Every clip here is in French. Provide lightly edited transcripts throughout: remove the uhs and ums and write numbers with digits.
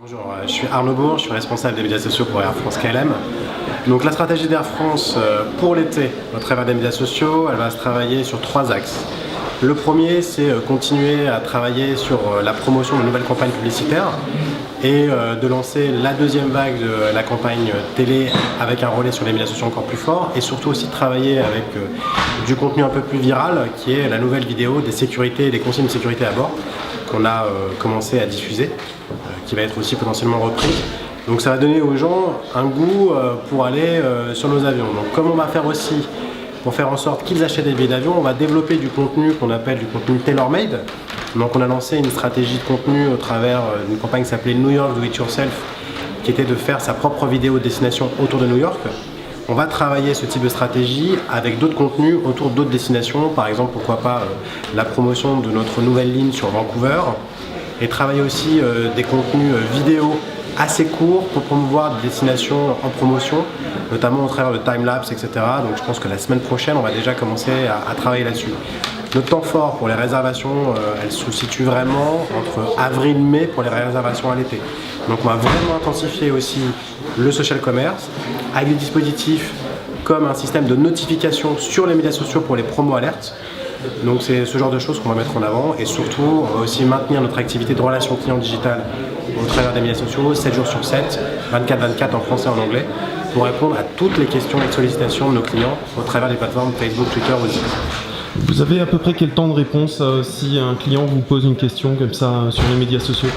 Bonjour, je suis Arnaud Bourg, je suis responsable des médias sociaux pour Air France KLM. Donc la stratégie d'Air France pour l'été au travers des médias sociaux, elle va se travailler sur 3 axes. Le premier, c'est continuer à travailler sur la promotion de nouvelles campagnes publicitaires et de lancer la deuxième vague de la campagne télé avec un relais sur les médias sociaux encore plus fort, et surtout aussi de travailler avec du contenu un peu plus viral qui est la nouvelle vidéo des sécurités et des consignes de sécurité à bord qu'on a commencé à diffuser, qui va être aussi potentiellement reprise. Donc ça va donner aux gens un goût pour aller sur nos avions. Donc comme on va faire aussi pour faire en sorte qu'ils achètent des billets d'avion, on va développer du contenu qu'on appelle du contenu tailor-made. Donc on a lancé une stratégie de contenu au travers d'une campagne qui s'appelait New York Do It Yourself, qui était de faire sa propre vidéo de destination autour de New York. On va travailler ce type de stratégie avec d'autres contenus autour d'autres destinations, par exemple pourquoi pas la promotion de notre nouvelle ligne sur Vancouver, et travailler aussi des contenus vidéo assez courts pour promouvoir des destinations en promotion, notamment au travers de timelapse, etc. Donc je pense que la semaine prochaine, on va déjà commencer à travailler là-dessus. Notre temps fort pour les réservations, elle se situe vraiment entre avril et mai pour les réservations à l'été. Donc on va vraiment intensifier aussi le social commerce avec des dispositifs comme un système de notification sur les médias sociaux pour les promos alertes. Donc c'est ce genre de choses qu'on va mettre en avant, et surtout on va aussi maintenir notre activité de relation client digitale au travers des médias sociaux 7 jours sur 7, 24/24 en français et en anglais, pour répondre à toutes les questions et sollicitations de nos clients au travers des plateformes Facebook, Twitter ou Zoom. Vous avez à peu près quel temps de réponse si un client vous pose une question comme ça sur les médias sociaux?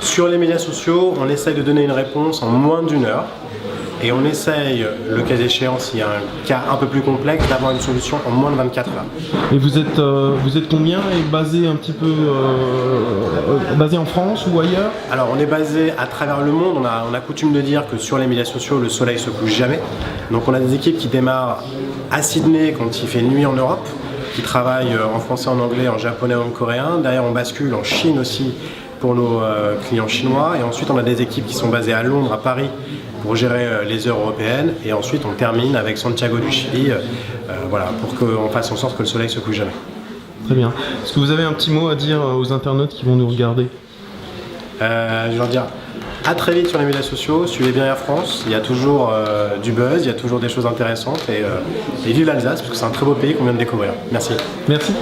Sur les médias sociaux, on essaye de donner une réponse en moins d'1 heure. Et on essaye, le cas échéant, s'il y a un cas un peu plus complexe, d'avoir une solution en moins de 24 heures. Et vous êtes combien, et basé un petit peu basé en France ou ailleurs? Alors on est basé à travers le monde, on a coutume de dire que sur les médias sociaux, le soleil se couche jamais. Donc on a des équipes qui démarrent à Sydney quand il fait nuit en Europe, qui travaillent en français, en anglais, en japonais, en coréen. Derrière on bascule en Chine aussi pour nos clients chinois. Et ensuite on a des équipes qui sont basées à Londres, à Paris, pour gérer les heures européennes, et ensuite on termine avec Santiago du Chili, voilà, pour qu'on fasse en sorte que le soleil se couche jamais. Très bien. Est-ce que vous avez un petit mot à dire aux internautes qui vont nous regarder? Je vais leur dire à très vite sur les médias sociaux, suivez bien Air France, il y a toujours du buzz, il y a toujours des choses intéressantes, et vive l'Alsace, parce que c'est un très beau pays qu'on vient de découvrir. Merci. Merci.